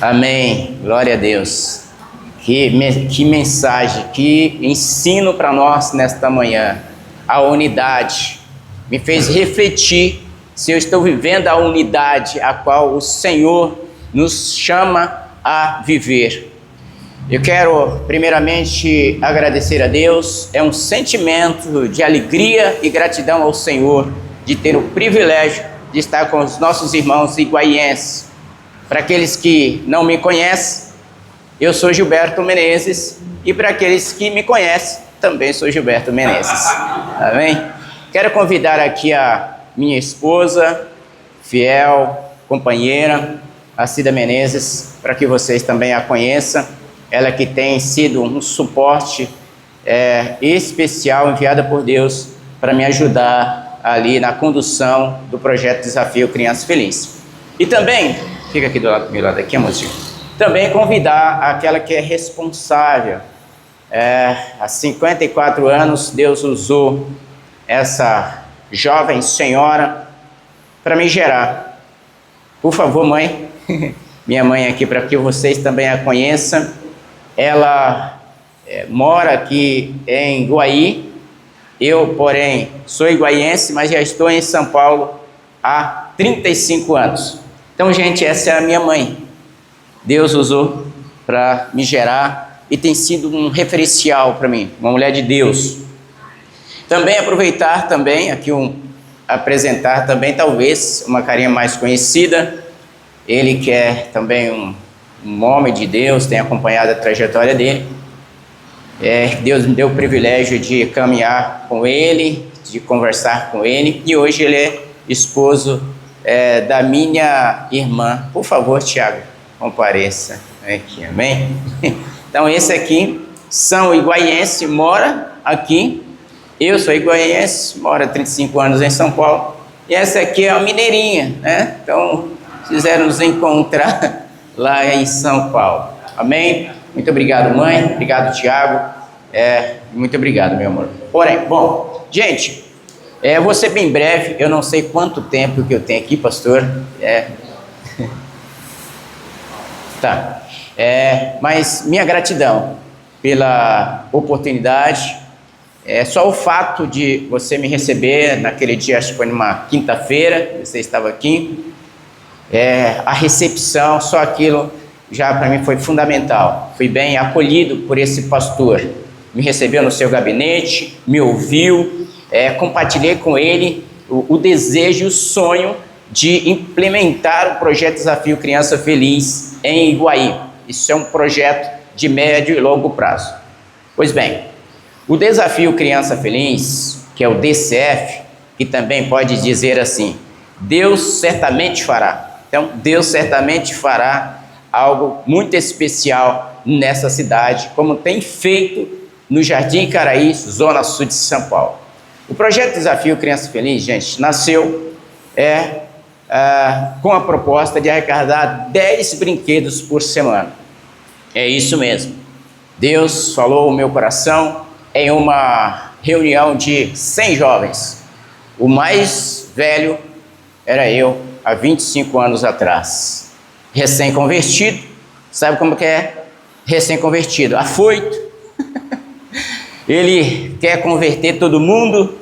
Amém. Glória a Deus. Que mensagem, que ensino para nós nesta manhã. A unidade me fez refletir se eu estou vivendo a unidade a qual o Senhor nos chama a viver. Eu quero primeiramente agradecer a Deus. É um sentimento de alegria e gratidão ao Senhor de ter o privilégio de estar com os nossos irmãos iguaienses. Para aqueles que não me conhecem, eu sou Gilberto Menezes, e para aqueles que me conhecem, também sou Gilberto Menezes. Amém? Quero convidar aqui a minha esposa, fiel, companheira, a Cida Menezes, para que vocês também a conheçam. Ela que tem sido um suporte especial enviada por Deus para me ajudar ali na condução do projeto Desafio Criança Feliz. E também, fica aqui do meu lado aqui, amorzinho. Também convidar aquela que é responsável. Há 54 anos, Deus usou essa jovem senhora para me gerar. Por favor, mãe, minha mãe aqui, para que vocês também a conheçam. Ela mora aqui em Guaí. Eu, porém, sou iguaiense, mas já estou em São Paulo há 35 anos. Então, gente, essa é a minha mãe. Deus usou para me gerar e tem sido um referencial para mim, uma mulher de Deus. Também aproveitar também, aqui apresentar também talvez uma carinha mais conhecida. Ele que é também um homem de Deus, tem acompanhado a trajetória dele. Deus me deu o privilégio de caminhar com ele, de conversar com ele, e hoje ele é esposo da minha irmã. Por favor, Tiago, compareça aqui, amém? Então esse aqui são iguaiense, mora aqui. Eu sou iguaiense, moro há 35 anos em São Paulo. E essa aqui é uma mineirinha, né? Então quiseram nos encontrar lá em São Paulo, amém? Muito obrigado, mãe, obrigado, Tiago, muito obrigado, meu amor. Porém, bom, gente, eu vou ser bem breve. Eu não sei quanto tempo que eu tenho aqui, pastor, tá, mas minha gratidão pela oportunidade, só o fato de você me receber naquele dia, acho que foi numa quinta-feira, você estava aqui, a recepção, só aquilo já para mim foi fundamental. Fui bem acolhido por esse pastor, me recebeu no seu gabinete, me ouviu, compartilhei com ele o desejo e o sonho de implementar o projeto Desafio Criança Feliz em Iguaí. Isso é um projeto de médio e longo prazo. Pois bem, o Desafio Criança Feliz, que é o DCF, que também pode dizer assim, Deus certamente fará. Então, Deus certamente fará algo muito especial nessa cidade, como tem feito no Jardim Caraí, zona sul de São Paulo. O projeto Desafio Criança Feliz, gente, nasceu com a proposta de arrecadar 10 brinquedos por semana. É isso mesmo. Deus falou ao meu coração em uma reunião de 100 jovens. O mais velho era eu, há 25 anos atrás. Recém-convertido, sabe como que é? Recém-convertido, afoito. Ele quer converter todo mundo.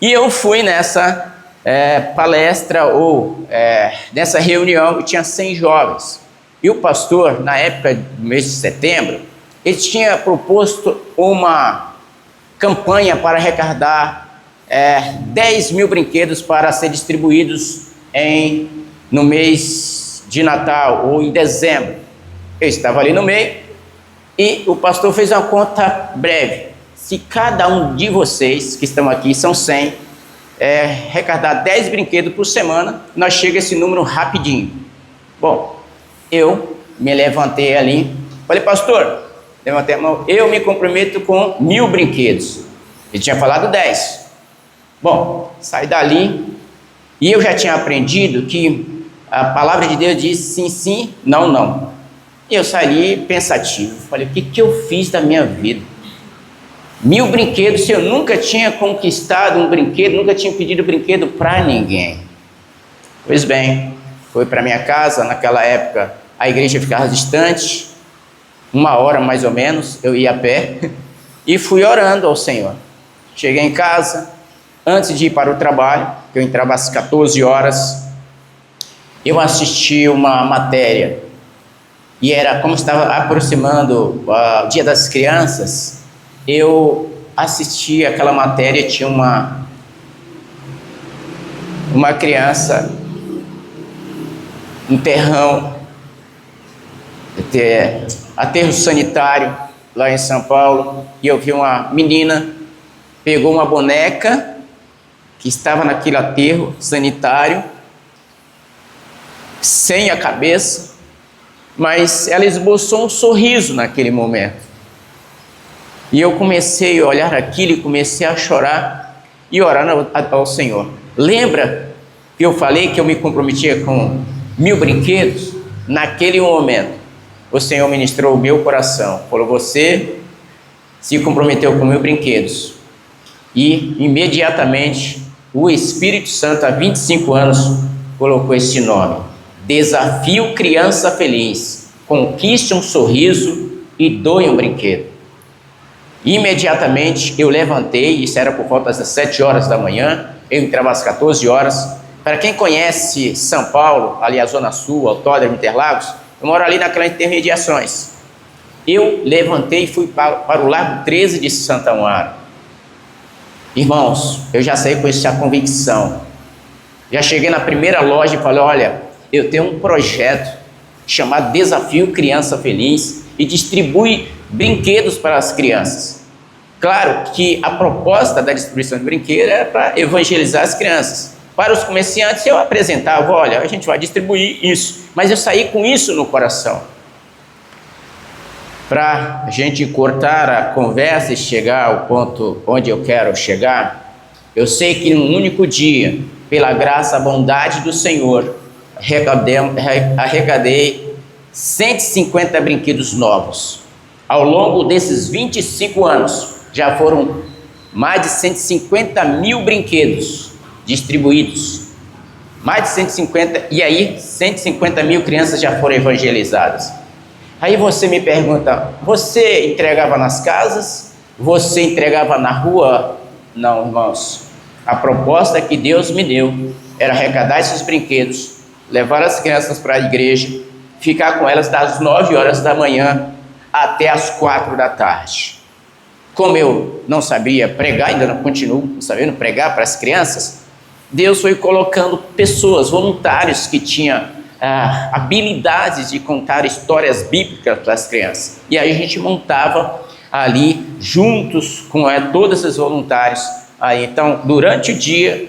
E eu fui nessa palestra ou nessa reunião que tinha 100 jovens. E o pastor, na época do mês de setembro, ele tinha proposto uma campanha para arrecadar 10 mil brinquedos para ser distribuídos no mês de Natal ou em dezembro. Eu estava ali no meio e o pastor fez uma conta breve. Se cada um de vocês que estão aqui, são 100, arrecadar 10 brinquedos por semana, nós chegamos a esse número rapidinho. Bom, eu me levantei ali, falei, pastor, levantei a mão, eu me comprometo com 1000 brinquedos. Ele tinha falado 10. Bom, saí dali e eu já tinha aprendido que a palavra de Deus diz sim, sim, não, não. E eu saí pensativo, falei, o que eu fiz da minha vida? 1000 brinquedos, se eu nunca tinha conquistado um brinquedo, nunca tinha pedido brinquedo para ninguém. Pois bem, fui para minha casa, naquela época a igreja ficava distante, 1 hora mais ou menos, eu ia a pé, e fui orando ao Senhor. Cheguei em casa, antes de ir para o trabalho, que eu entrava às 14 horas, eu assisti uma matéria, e era como estava aproximando o Dia das Crianças, eu assisti aquela matéria, tinha uma criança, aterro sanitário, lá em São Paulo, e eu vi uma menina, pegou uma boneca, que estava naquele aterro sanitário, sem a cabeça, mas ela esboçou um sorriso naquele momento. E eu comecei a olhar aquilo e comecei a chorar e orar ao Senhor. Lembra que eu falei que eu me comprometia com 1000 brinquedos? Naquele momento, o Senhor ministrou o meu coração. Falou, você se comprometeu com 1000 brinquedos. E imediatamente o Espírito Santo, há 25 anos, colocou esse nome. Desafio Criança Feliz. Conquiste um sorriso e doe um brinquedo. Imediatamente eu levantei, isso era por volta das 7 horas da manhã, eu entrava às 14 horas. Para quem conhece São Paulo, ali a Zona Sul, Autódromo, Interlagos, eu moro ali naquelas intermediações. Eu levantei e fui para o Largo 13 de Santa Amaro. Irmãos, eu já saí com essa convicção. Já cheguei na primeira loja e falei, olha, eu tenho um projeto chamado Desafio Criança Feliz e distribui brinquedos para as crianças. Claro que a proposta da distribuição de brinquedos era para evangelizar as crianças. Para os comerciantes eu apresentava, olha, a gente vai distribuir isso. Mas eu saí com isso no coração. Para a gente cortar a conversa e chegar ao ponto onde eu quero chegar, eu sei que num único dia, pela graça, a bondade do Senhor, arrecadei 150 brinquedos novos. Ao longo desses 25 anos, já foram mais de 150 mil brinquedos distribuídos. Mais de 150, e aí 150 mil crianças já foram evangelizadas. Aí você me pergunta, você entregava nas casas? Você entregava na rua? Não, irmãos. A proposta que Deus me deu era arrecadar esses brinquedos, levar as crianças para a igreja, ficar com elas das 9 horas da manhã até as 4 da tarde. Como eu não sabia pregar, ainda não continuo sabendo pregar para as crianças, Deus foi colocando pessoas, voluntários que tinham habilidades de contar histórias bíblicas para as crianças. E aí a gente montava ali, juntos com todos esses voluntários. Aí, então, durante o dia,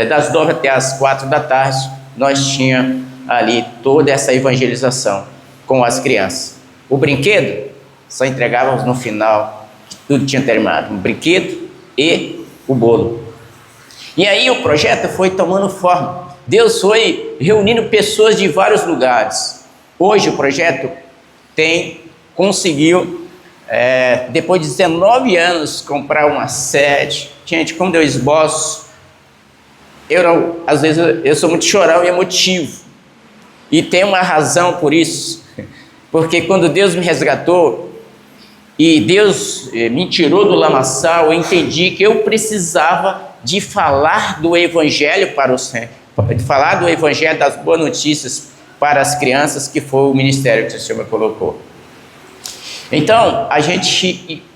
das 9 até as 4 da tarde, nós tínhamos ali toda essa evangelização com as crianças. O brinquedo, só entregávamos no final, tudo tinha terminado, um brinquedo e o bolo. E aí o projeto foi tomando forma. Deus foi reunindo pessoas de vários lugares. Hoje o projeto conseguiu, depois de 19 anos, comprar uma sede. Gente, quando eu esboço, às vezes eu sou muito chorão e emotivo. E tem uma razão por isso. Porque quando Deus me resgatou e Deus me tirou do lamaçal, eu entendi que eu precisava de falar do Evangelho de falar do Evangelho, das boas notícias para as crianças, que foi o ministério que o Senhor me colocou. Então,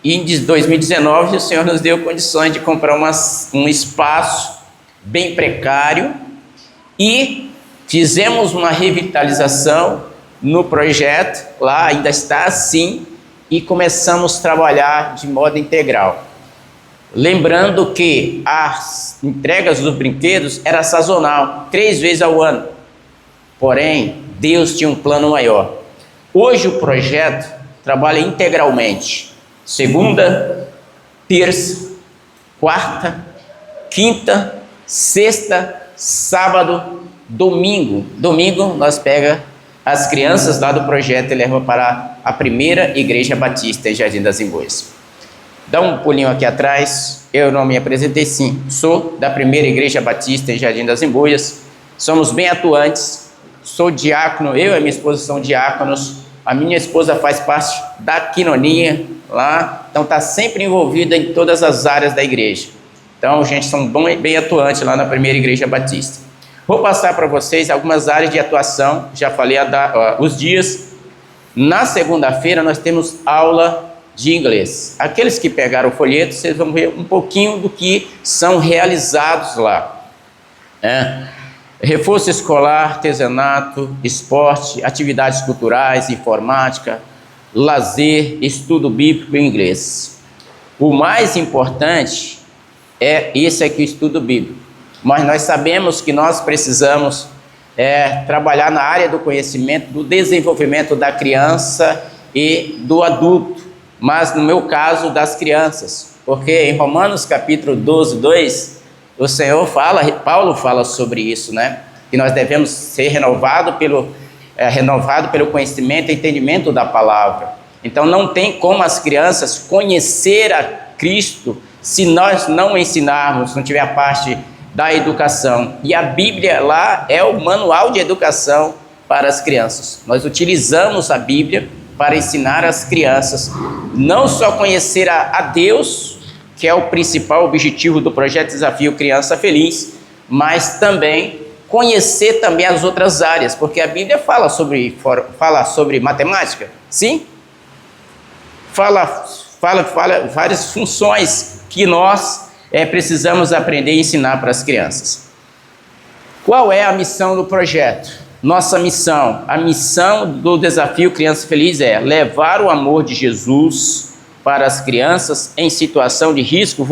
em 2019, o Senhor nos deu condições de comprar um espaço bem precário e fizemos uma revitalização no projeto, lá ainda está assim, e começamos a trabalhar de modo integral. Lembrando que as entregas dos brinquedos era sazonal, 3 vezes ao ano. Porém, Deus tinha um plano maior. Hoje o projeto trabalha integralmente. Segunda, terça, quarta, quinta, sexta, sábado, domingo. Domingo nós pega as crianças lá do projeto e leva para a primeira Igreja Batista em Jardim das Emboias. Dá um pulinho aqui atrás, eu não me apresentei, sim, sou da primeira Igreja Batista em Jardim das Emboias, somos bem atuantes, sou diácono, eu e minha esposa somos diáconos, a minha esposa faz parte da quinonia lá, então está sempre envolvida em todas as áreas da igreja. Então, gente, são bem atuantes lá na Primeira Igreja Batista. Vou passar para vocês algumas áreas de atuação, já falei os dias. Na segunda-feira nós temos aula de inglês. Aqueles que pegaram o folheto, vocês vão ver um pouquinho do que são realizados lá. Reforço escolar, artesanato, esporte, atividades culturais, informática, lazer, estudo bíblico e inglês. O mais importante é esse aqui, o estudo bíblico. Mas nós sabemos que nós precisamos trabalhar na área do conhecimento, do desenvolvimento da criança e do adulto. Mas no meu caso, das crianças. Porque em Romanos capítulo 12, 2, Paulo fala sobre isso, né? Que nós devemos ser renovado pelo conhecimento e entendimento da palavra. Então não tem como as crianças conhecer a Cristo se nós não ensinarmos, não tiver a parte da educação. E a Bíblia lá é o manual de educação para as crianças. Nós utilizamos a Bíblia para ensinar as crianças não só conhecer a Deus, que é o principal objetivo do projeto Desafio Criança Feliz, mas também conhecer também as outras áreas, porque a Bíblia fala sobre matemática, sim? Fala várias funções que nós precisamos aprender e ensinar para as crianças. Qual é a missão do projeto? Nossa missão, a missão do Desafio Criança Feliz é levar o amor de Jesus para as crianças em situação de risco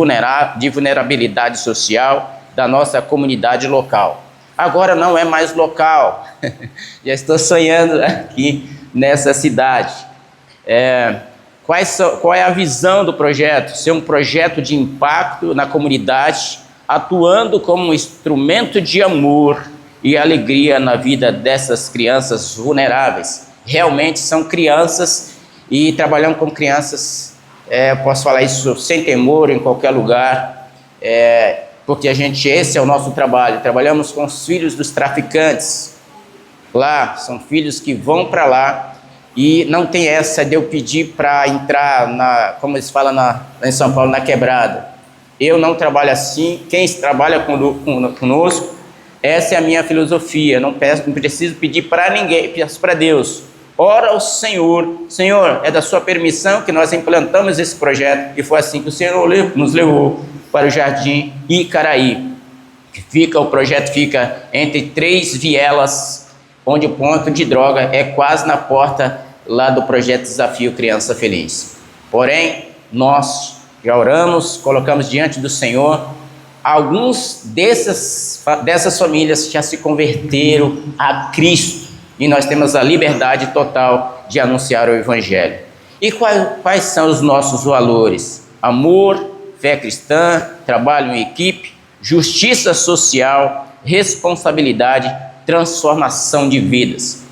de vulnerabilidade social da nossa comunidade local. Agora não é mais local, já estou sonhando aqui nessa cidade. Qual é a visão do projeto? Ser um projeto de impacto na comunidade, atuando como um instrumento de amor e alegria na vida dessas crianças vulneráveis. Realmente são crianças e trabalhando com crianças, posso falar isso sem temor, em qualquer lugar, porque esse é o nosso trabalho. Trabalhamos com os filhos dos traficantes. Lá, são filhos que vão para lá. E não tem essa de eu pedir para entrar, como eles falam em São Paulo, na quebrada. Eu não trabalho assim. Quem trabalha conosco, essa é a minha filosofia. Não preciso pedir para ninguém, peço para Deus. Ora ao Senhor. Senhor, é da sua permissão que nós implantamos esse projeto. E foi assim que o Senhor nos levou para o Jardim Icaraí. O projeto fica entre 3 vielas, onde o ponto de droga é quase na porta lá do projeto Desafio Criança Feliz. Porém, nós já oramos, colocamos diante do Senhor. Alguns dessas famílias já se converteram a Cristo e nós temos a liberdade total de anunciar o Evangelho. E quais são os nossos valores? Amor, fé cristã, trabalho em equipe, justiça social, responsabilidade, transformação de vidas.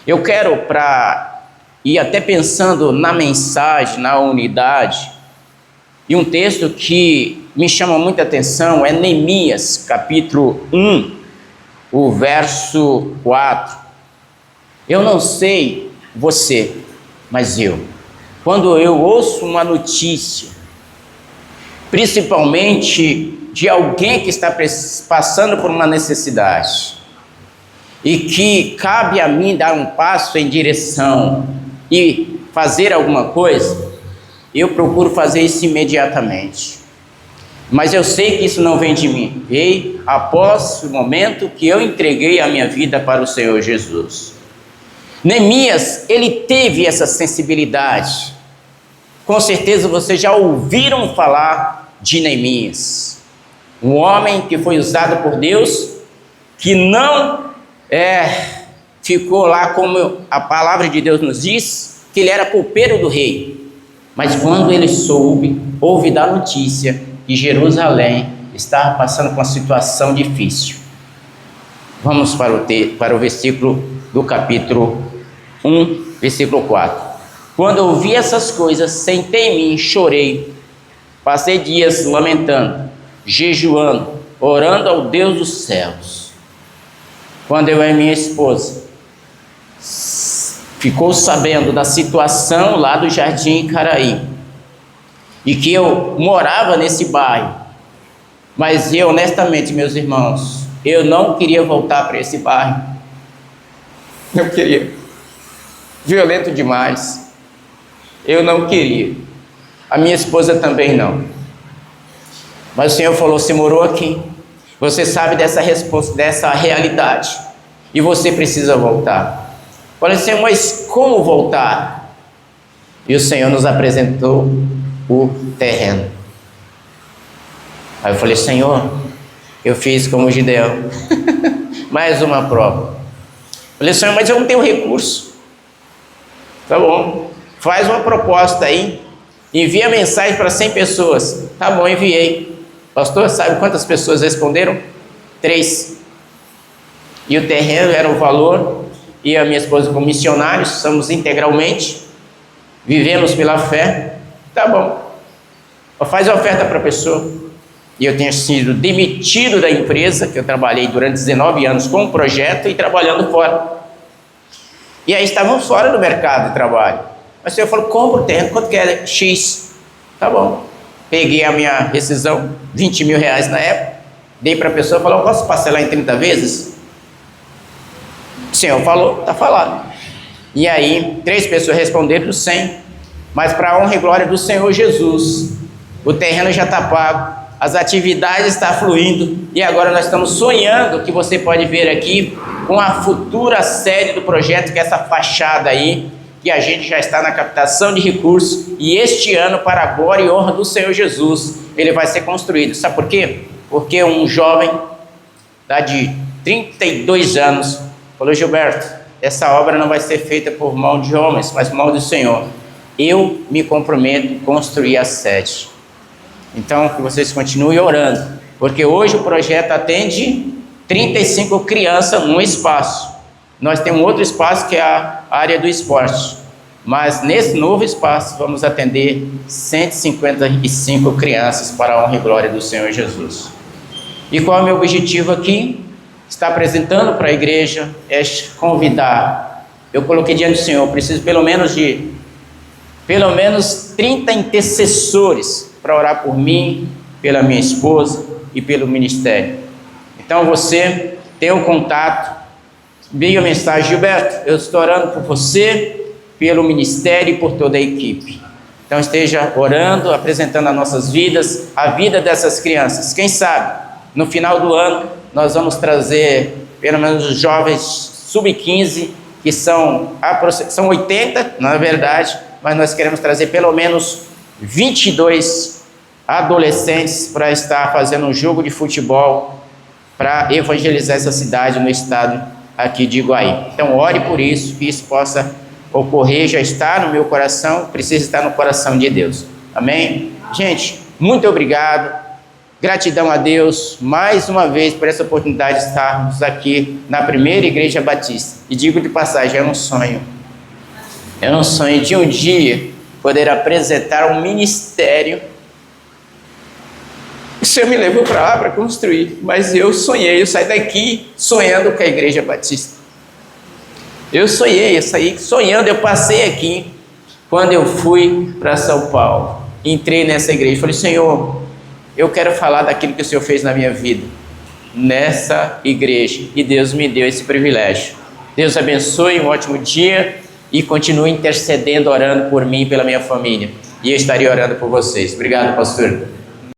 Eu quero e até pensando na mensagem, na unidade, e um texto que me chama muita atenção é Neemias, capítulo 1, o verso 4. Eu não sei você, mas quando eu ouço uma notícia, principalmente de alguém que está passando por uma necessidade, e que cabe a mim dar um passo em direção e fazer alguma coisa, eu procuro fazer isso imediatamente. Mas eu sei que isso não vem de mim, veio após o momento que eu entreguei a minha vida para o Senhor Jesus. Neemias, ele teve essa sensibilidade. Com certeza vocês já ouviram falar de Neemias, um homem que foi usado por Deus, que não ficou lá, como a palavra de Deus nos diz, que ele era copeiro do rei. Mas quando ele ouve da notícia que Jerusalém estava passando por uma situação difícil. Vamos para o versículo do capítulo 1, versículo 4. Quando ouvi essas coisas, sentei em mim, chorei, passei dias lamentando, jejuando, orando ao Deus dos céus. Quando eu e minha esposa ficou sabendo da situação lá do Jardim Icaraí, e que eu morava nesse bairro, mas eu, honestamente, meus irmãos, eu não queria voltar para esse bairro. Eu queria. Violento demais. Eu não queria. A minha esposa também não. Mas o Senhor falou: você morou aqui, você sabe dessa resposta, dessa realidade, e você precisa voltar. Falei assim: mas como voltar? E o Senhor nos apresentou o terreno. Aí eu falei: Senhor, eu fiz como o Gideão. Mais uma prova. Falei: Senhor, mas eu não tenho recurso. Tá bom, faz uma proposta aí, envia mensagem para 100 pessoas. Tá bom, enviei. Pastor, sabe quantas pessoas responderam? 3. E o terreno era o valor, e a minha esposa como missionários, somos integralmente, vivemos pela fé. Tá bom, faz a oferta para a pessoa. E eu tinha sido demitido da empresa, que eu trabalhei durante 19 anos com um projeto e trabalhando fora. E aí estávamos fora do mercado de trabalho. Mas o Senhor falou: compra o terreno, quanto que era? X. Tá bom. Peguei a minha rescisão, 20 mil reais na época, dei para a pessoa, falou: posso parcelar em 30 vezes? O Senhor falou: tá falado. E aí, 3 pessoas responderam 100, mas para a honra e glória do Senhor Jesus, o terreno já está pago, as atividades estão fluindo, e agora nós estamos sonhando, que você pode ver aqui, com a futura sede do projeto, que é essa fachada aí, que a gente já está na captação de recursos, e este ano, para a glória e honra do Senhor Jesus, ele vai ser construído. Sabe por quê? Porque um jovem de 32 anos falou: Gilberto, essa obra não vai ser feita por mão de homens, mas mão do Senhor. Eu me comprometo a construir a sede. Então, que vocês continuem orando, porque hoje o projeto atende 35 crianças num espaço. Nós temos outro espaço que é a área do esporte, mas nesse novo espaço vamos atender 155 crianças para a honra e glória do Senhor Jesus. E qual é o meu objetivo aqui? Está apresentando para a igreja, é convidar. Eu coloquei diante do Senhor, preciso pelo menos 30 intercessores para orar por mim, pela minha esposa e pelo ministério. Então você tem o contato, envia a mensagem: Gilberto, eu estou orando por você, pelo ministério e por toda a equipe. Então esteja orando, apresentando as nossas vidas, a vida dessas crianças. Quem sabe, no final do ano, nós vamos trazer pelo menos os jovens sub-15, que são 80, na verdade, mas nós queremos trazer pelo menos 22 adolescentes para estar fazendo um jogo de futebol, para evangelizar essa cidade no estado aqui de Iguaí. Então ore por isso, que isso possa ocorrer. Já está no meu coração, precisa estar no coração de Deus. Amém? Gente, muito obrigado. Gratidão a Deus, mais uma vez, por essa oportunidade de estarmos aqui na primeira igreja batista. E digo de passagem, é um sonho de um dia poder apresentar um ministério. O Senhor me levou para lá para construir, mas eu saí daqui sonhando com a igreja batista. Eu saí sonhando. Eu passei aqui quando eu fui para São Paulo, entrei nessa igreja, falei: Senhor, eu quero falar daquilo que o Senhor fez na minha vida, nessa igreja, e Deus me deu esse privilégio. Deus abençoe, um ótimo dia, e continue intercedendo, orando por mim e pela minha família, e eu estarei orando por vocês. Obrigado, pastor.